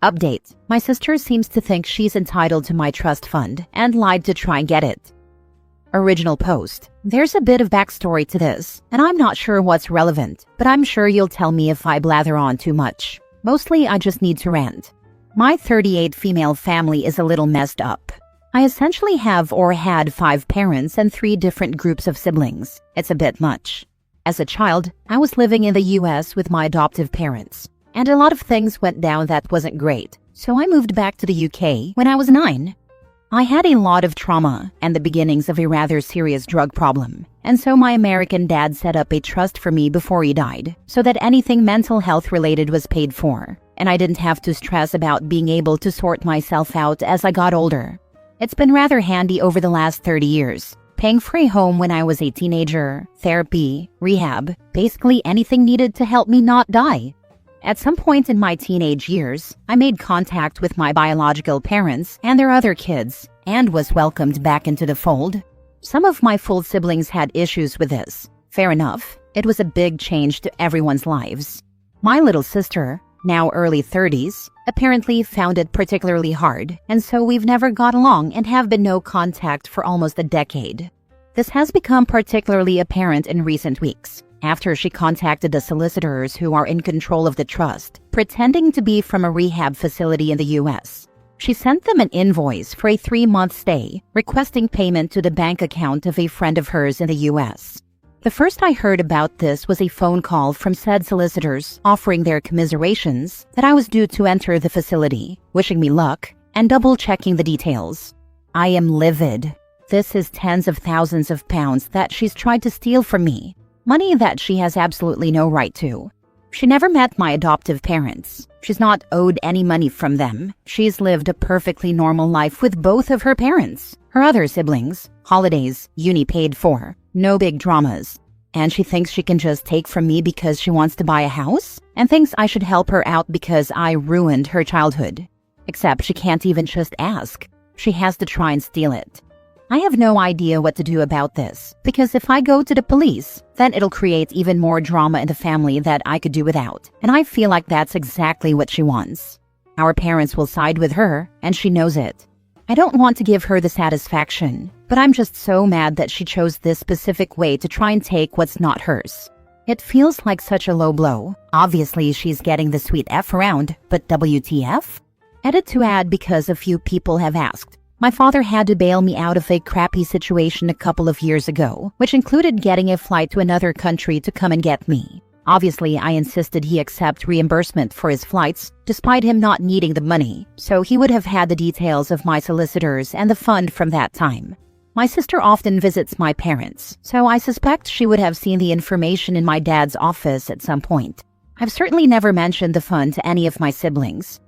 Update. My sister seems to think she's entitled to my trust fund and lied to try and get it. Original post. There's a bit of backstory to this, and I'm not sure what's relevant, but I'm sure you'll tell me if I blather on too much. Mostly, I just need to rant. My 38 female family is a little messed up. I essentially have or had 5 parents and 3 different groups of siblings. It's a bit much. As a child, I was living in the US with my adoptive parents, and a lot of things went down that wasn't great, so I moved back to the UK when I was 9. I had a lot of trauma and the beginnings of a rather serious drug problem, and so my American dad set up a trust for me before he died, so that anything mental health related was paid for, and I didn't have to stress about being able to sort myself out as I got older. It's been rather handy over the last 30 years, paying for a home when I was a teenager, therapy, rehab, basically anything needed to help me not die. At some point in my teenage years, I made contact with my biological parents and their other kids and was welcomed back into the fold. Some of my full siblings had issues with this. Fair enough. It was a big change to everyone's lives. My little sister, now early 30s, apparently found it particularly hard, and so we've never got along and have been no contact for almost a decade. This has become particularly apparent in recent weeks, after she contacted the solicitors who are in control of the trust, pretending to be from a rehab facility in the US. She sent them an invoice for a 3-month stay, requesting payment to the bank account of a friend of hers in the US. The first I heard about this was a phone call from said solicitors offering their commiserations that I was due to enter the facility, wishing me luck, and double-checking the details. I am livid. This is tens of thousands of pounds that she's tried to steal from me. Money that she has absolutely no right to. She never met my adoptive parents. She's not owed any money from them. She's lived a perfectly normal life with both of her parents, her other siblings, holidays, uni paid for, no big dramas. And she thinks she can just take from me because she wants to buy a house? And thinks I should help her out because I ruined her childhood. Except she can't even just ask. She has to try and steal it. I have no idea what to do about this, because if I go to the police, then it'll create even more drama in the family that I could do without, and I feel like that's exactly what she wants. Our parents will side with her, and she knows it. I don't want to give her the satisfaction, but I'm just so mad that she chose this specific way to try and take what's not hers. It feels like such a low blow. Obviously, she's getting the sweet F around, but WTF? Edit to add because a few people have asked. My father had to bail me out of a crappy situation a couple of years ago, which included getting a flight to another country to come and get me. Obviously, I insisted he accept reimbursement for his flights, despite him not needing the money, so he would have had the details of my solicitors and the fund from that time. My sister often visits my parents, so I suspect she would have seen the information in my dad's office at some point. I've certainly never mentioned the fund to any of my siblings.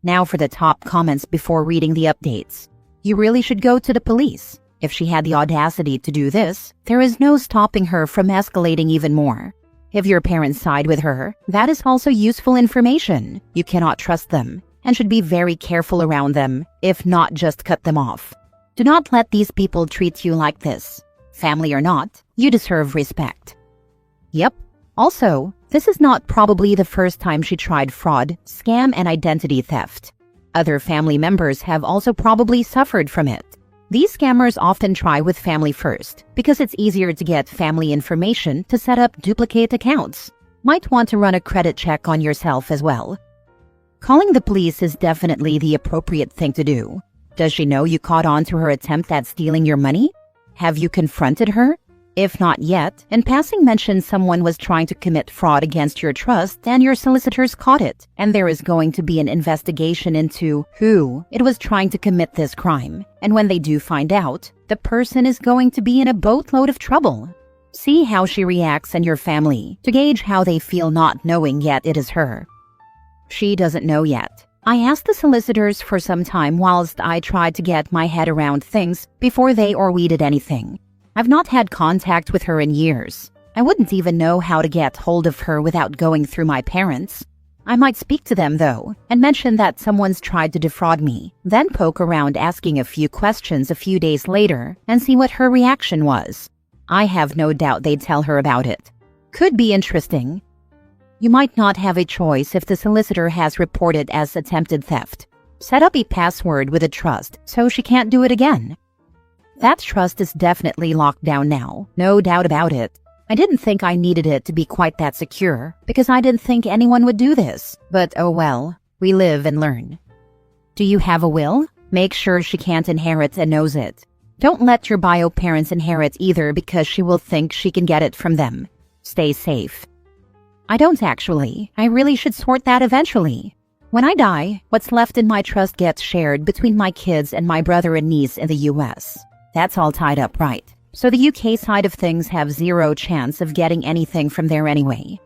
Now for the top comments before reading the updates. You really should go to the police. If she had the audacity to do this, there is no stopping her from escalating even more. If your parents side with her, that is also useful information. You cannot trust them, and should be very careful around them, if not just cut them off. Do not let these people treat you like this. Family or not, you deserve respect. Yep. Also, this is not probably the first time she tried fraud, scam, and identity theft. Other family members have also probably suffered from it. These scammers often try with family first, because it's easier to get family information to set up duplicate accounts. Might want to run a credit check on yourself as well. Calling the police is definitely the appropriate thing to do. Does she know you caught on to her attempt at stealing your money? Have you confronted her? If not yet, in passing mention someone was trying to commit fraud against your trust and your solicitors caught it, and there is going to be an investigation into who it was trying to commit this crime. And when they do find out, the person is going to be in a boatload of trouble. See how she reacts and your family to gauge how they feel not knowing yet it is her. She doesn't know yet. I asked the solicitors for some time whilst I tried to get my head around things before they or we did anything. I've not had contact with her in years. I wouldn't even know how to get hold of her without going through my parents. I might speak to them, though, and mention that someone's tried to defraud me, then poke around asking a few questions a few days later and see what her reaction was. I have no doubt they'd tell her about it. Could be interesting. You might not have a choice if the solicitor has reported as attempted theft. Set up a password with a trust so she can't do it again. That trust is definitely locked down now, no doubt about it. I didn't think I needed it to be quite that secure because I didn't think anyone would do this. But oh well, we live and learn. Do you have a will? Make sure she can't inherit and knows it. Don't let your bio parents inherit either because she will think she can get it from them. Stay safe. I don't actually. I really should sort that eventually. When I die, what's left in my trust gets shared between my kids and my brother and niece in the US. That's all tied up right. So the UK side of things have zero chance of getting anything from there anyway.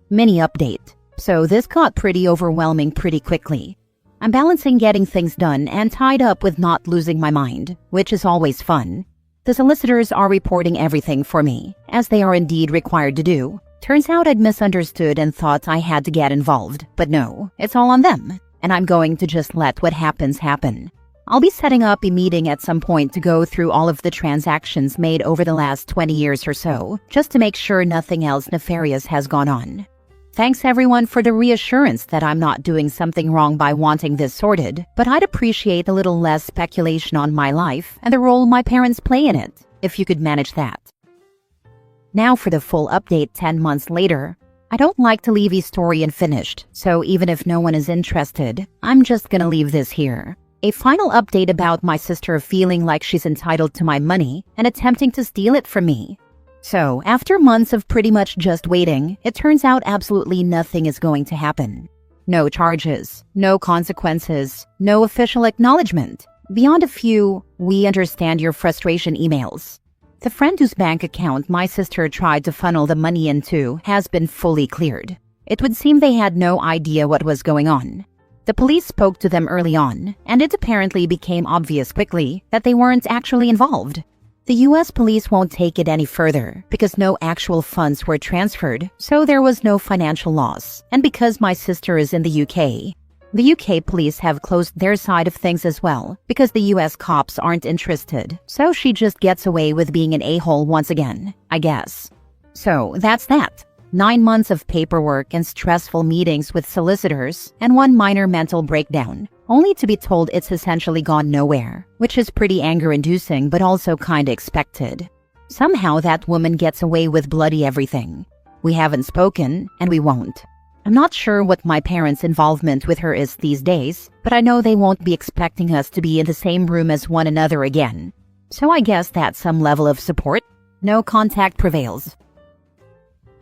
Mini update. So this got pretty overwhelming pretty quickly. I'm balancing getting things done and tied up with not losing my mind, which is always fun. The solicitors are reporting everything for me, as they are indeed required to do. Turns out I'd misunderstood and thought I had to get involved, but no, it's all on them, and I'm going to just let what happens happen. I'll be setting up a meeting at some point to go through all of the transactions made over the last 20 years or so, just to make sure nothing else nefarious has gone on. Thanks everyone for the reassurance that I'm not doing something wrong by wanting this sorted, but I'd appreciate a little less speculation on my life and the role my parents play in it, if you could manage that. Now for the full update 10 months later. I don't like to leave a story unfinished, so even if no one is interested, I'm just gonna leave this here. A final update about my sister feeling like she's entitled to my money and attempting to steal it from me. So, after months of pretty much just waiting, it turns out absolutely nothing is going to happen. No charges, no consequences, no official acknowledgement, beyond a few "we understand your frustration" emails. The friend whose bank account my sister tried to funnel the money into has been fully cleared. It would seem they had no idea what was going on. The police spoke to them early on, and it apparently became obvious quickly that they weren't actually involved. The US police won't take it any further because no actual funds were transferred, so there was no financial loss. And because my sister is in the UK, the UK police have closed their side of things as well because the US cops aren't interested, so she just gets away with being an a-hole once again, I guess. So that's that. 9 months of paperwork and stressful meetings with solicitors and one minor mental breakdown, only to be told it's essentially gone nowhere, which is pretty anger-inducing but also kinda expected. Somehow that woman gets away with bloody everything. We haven't spoken, and we won't. I'm not sure what my parents' involvement with her is these days, but I know they won't be expecting us to be in the same room as one another again. So I guess that's some level of support. No contact prevails.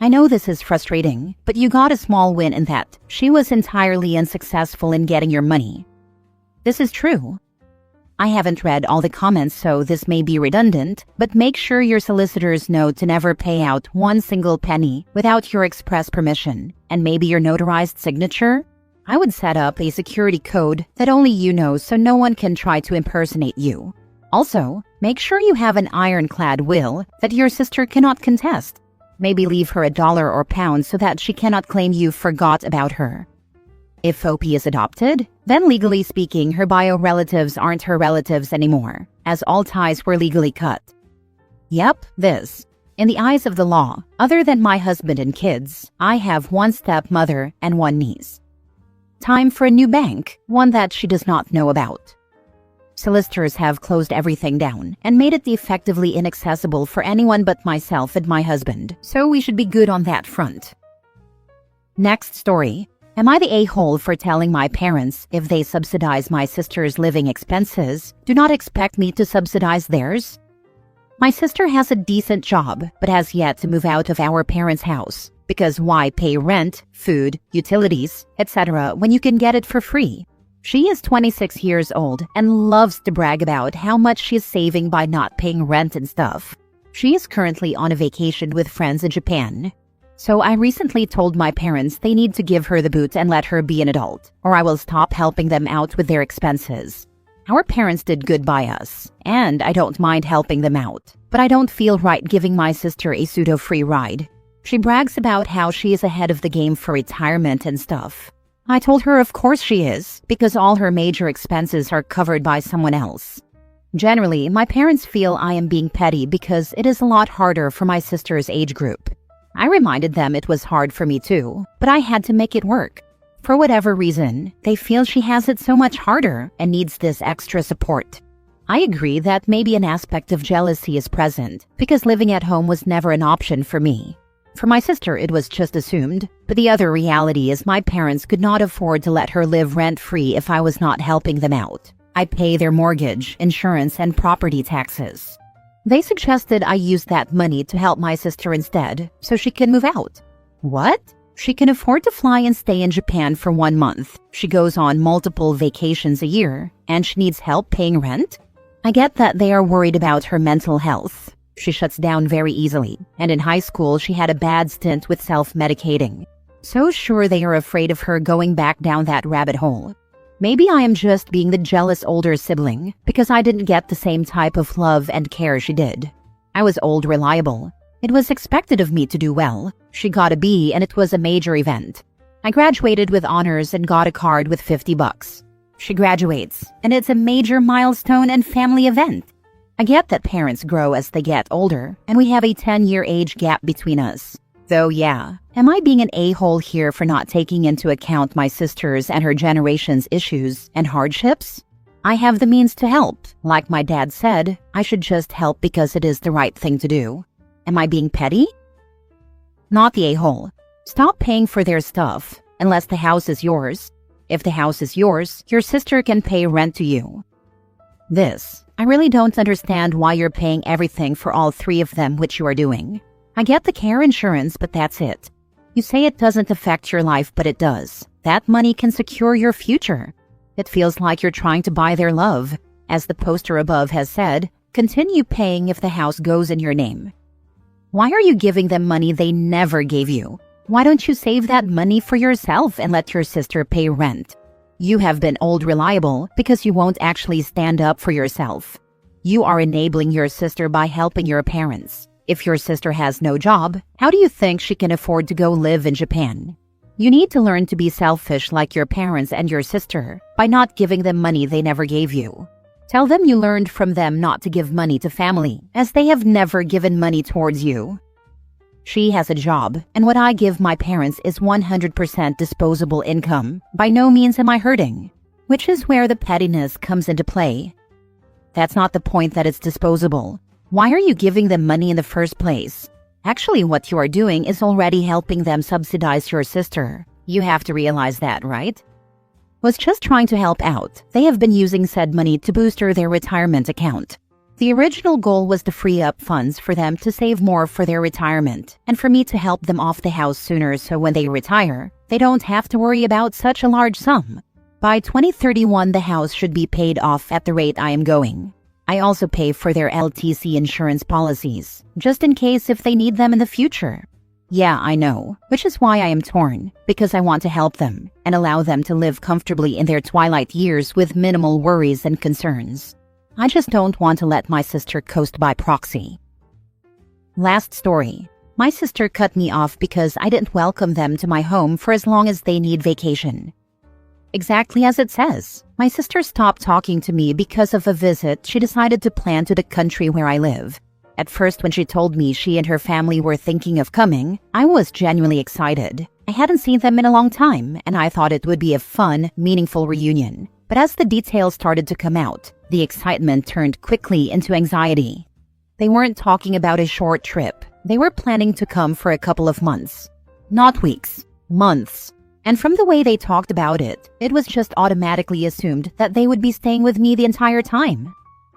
I know this is frustrating, but you got a small win in that she was entirely unsuccessful in getting your money. This is true. I haven't read all the comments, so this may be redundant, but make sure your solicitors know to never pay out one single penny without your express permission, and maybe your notarized signature. I would set up a security code that only you know so no one can try to impersonate you. Also, make sure you have an ironclad will that your sister cannot contest. Maybe leave her $1 or £1 so that she cannot claim you forgot about her. If OP is adopted, then legally speaking, her bio relatives aren't her relatives anymore, as all ties were legally cut. Yep, this. In the eyes of the law, other than my husband and kids, I have one stepmother and one niece. Time for a new bank, one that she does not know about. Solicitors have closed everything down and made it effectively inaccessible for anyone but myself and my husband, so we should be good on that front. Next story. Am I the a-hole for telling my parents if they subsidize my sister's living expenses, do not expect me to subsidize theirs? My sister has a decent job, but has yet to move out of our parents' house, because why pay rent, food, utilities, etc. when you can get it for free? She is 26 years old and loves to brag about how much she is saving by not paying rent and stuff. She is currently on a vacation with friends in Japan. So I recently told my parents they need to give her the boot and let her be an adult, or I will stop helping them out with their expenses. Our parents did good by us, and I don't mind helping them out, but I don't feel right giving my sister a pseudo-free ride. She brags about how she is ahead of the game for retirement and stuff. I told her of course she is, because all her major expenses are covered by someone else. Generally, my parents feel I am being petty because it is a lot harder for my sister's age group. I reminded them it was hard for me too, but I had to make it work. For whatever reason, they feel she has it so much harder and needs this extra support. I agree that maybe an aspect of jealousy is present because living at home was never an option for me. For my sister, it was just assumed, but the other reality is my parents could not afford to let her live rent-free if I was not helping them out. I pay their mortgage, insurance, and property taxes. They suggested I use that money to help my sister instead, so she can move out. What? She can afford to fly and stay in Japan for 1 month. She goes on multiple vacations a year, and she needs help paying rent? I get that they are worried about her mental health. She shuts down very easily, and in high school she had a bad stint with self-medicating. So sure they are afraid of her going back down that rabbit hole. Maybe I am just being the jealous older sibling because I didn't get the same type of love and care she did. I was old reliable. It was expected of me to do well. She got a B and it was a major event. I graduated with honors and got a card with $50. She graduates, and it's a major milestone and family event. I get that parents grow as they get older, and we have a 10-year age gap between us. Though yeah, am I being an a-hole here for not taking into account my sister's and her generation's issues and hardships? I have the means to help. Like my dad said, I should just help because it is the right thing to do. Am I being petty? Not the a-hole. Stop paying for their stuff, unless the house is yours. If the house is yours, your sister can pay rent to you. I really don't understand why you're paying everything for all 3 of them, which you are doing. I get the care insurance, but that's it. You say it doesn't affect your life, but it does. That money can secure your future. It feels like you're trying to buy their love. As the poster above has said, continue paying if the house goes in your name. Why are you giving them money they never gave you? Why don't you save that money for yourself and let your sister pay rent? You have been old reliable because you won't actually stand up for yourself. You are enabling your sister by helping your parents. If your sister has no job, how do you think she can afford to go live in Japan? You need to learn to be selfish like your parents and your sister by not giving them money they never gave you. Tell them you learned from them not to give money to family, as they have never given money towards you. She has a job, and what I give my parents is 100% disposable income. By no means am I hurting, which is where the pettiness comes into play. That's not the point that it's disposable. Why are you giving them money in the first place? Actually, what you are doing is already helping them subsidize your sister. You have to realize that, right? Was just trying to help out. They have been using said money to booster their retirement account. The original goal was to free up funds for them to save more for their retirement and for me to help them off the house sooner so when they retire, they don't have to worry about such a large sum. By 2031, the house should be paid off at the rate I am going. I also pay for their LTC insurance policies, just in case if they need them in the future. Yeah, I know, which is why I am torn, because I want to help them and allow them to live comfortably in their twilight years with minimal worries and concerns. I just don't want to let my sister coast by proxy. Last story. My sister cut me off because I didn't welcome them to my home for as long as they need vacation. Exactly as it says. My sister stopped talking to me because of a visit she decided to plan to the country where I live. At first, when she told me she and her family were thinking of coming, I was genuinely excited. I hadn't seen them in a long time, and I thought it would be a fun, meaningful reunion. But as the details started to come out, the excitement turned quickly into anxiety. They weren't talking about a short trip. They were planning to come for a couple of months. Not weeks, months. And from the way they talked about it, it was just automatically assumed that they would be staying with me the entire time.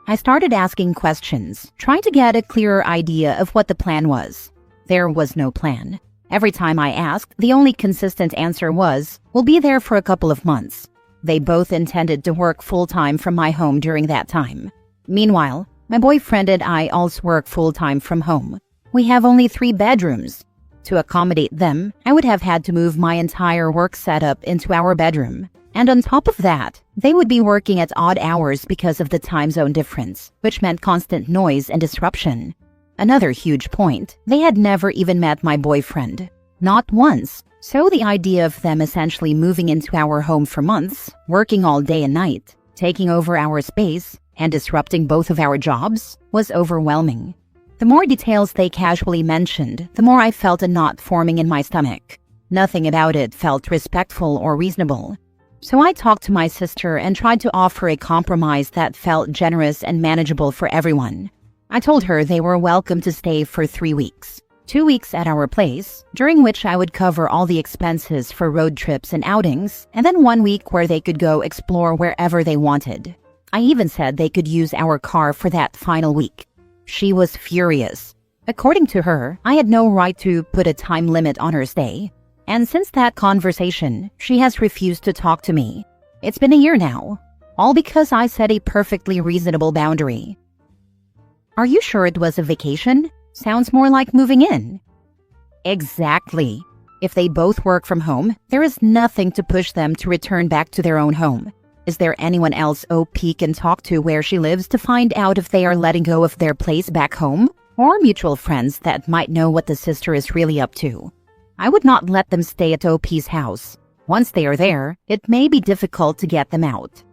I started asking questions, trying to get a clearer idea of what the plan was. There was no plan. Every time I asked, the only consistent answer was, "We'll be there for a couple of months." They both intended to work full-time from my home during that time. Meanwhile, my boyfriend and I also work full-time from home. We have only 3 bedrooms. To accommodate them, I would have had to move my entire work setup into our bedroom. And on top of that, they would be working at odd hours because of the time zone difference, which meant constant noise and disruption. Another huge point, they had never even met my boyfriend. Not once. So the idea of them essentially moving into our home for months, working all day and night, taking over our space, and disrupting both of our jobs was overwhelming. The more details they casually mentioned, the more I felt a knot forming in my stomach. Nothing about it felt respectful or reasonable. So I talked to my sister and tried to offer a compromise that felt generous and manageable for everyone. I told her they were welcome to stay for 3 weeks. 2 weeks at our place, during which I would cover all the expenses for road trips and outings, and then 1 week where they could go explore wherever they wanted. I even said they could use our car for that final week. She was furious. According to her, I had no right to put a time limit on her stay. And since that conversation, she has refused to talk to me. It's been a year now, all because I set a perfectly reasonable boundary. Are you sure it was a vacation? Sounds more like moving in. Exactly. If they both work from home, there is nothing to push them to return back to their own home. Is there anyone else OP can talk to where she lives to find out if they are letting go of their place back home? Or mutual friends that might know what the sister is really up to? I would not let them stay at OP's house. Once they are there, it may be difficult to get them out.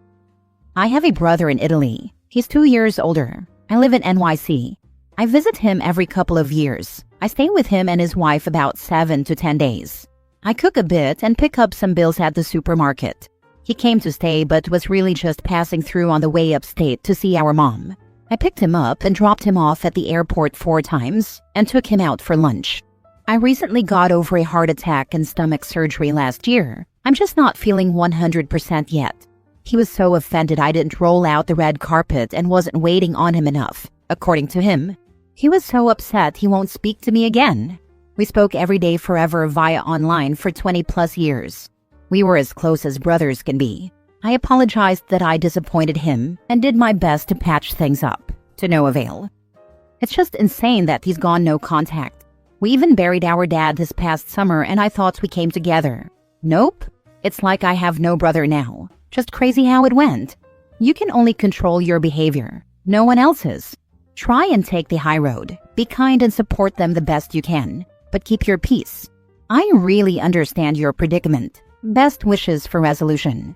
I have a brother in Italy. He's 2 years older. I live in NYC. I visit him every couple of years. I stay with him and his wife about 7 to 10 days. I cook a bit and pick up some bills at the supermarket. He came to stay but was really just passing through on the way upstate to see our mom. I picked him up and dropped him off at the airport 4 times and took him out for lunch. I recently got over a heart attack and stomach surgery last year. I'm just not feeling 100% yet. He was so offended I didn't roll out the red carpet and wasn't waiting on him enough, according to him. He was so upset he won't speak to me again. We spoke every day forever via online for 20 plus years. We were as close as brothers can be. I apologized that I disappointed him and did my best to patch things up, to no avail. It's just insane that he's gone no contact. We even buried our dad this past summer and I thought we came together. Nope. It's like I have no brother now. Just crazy how it went. You can only control your behavior, no one else's. Try and take the high road. Be kind and support them the best you can, but keep your peace. I really understand your predicament. Best wishes for resolution.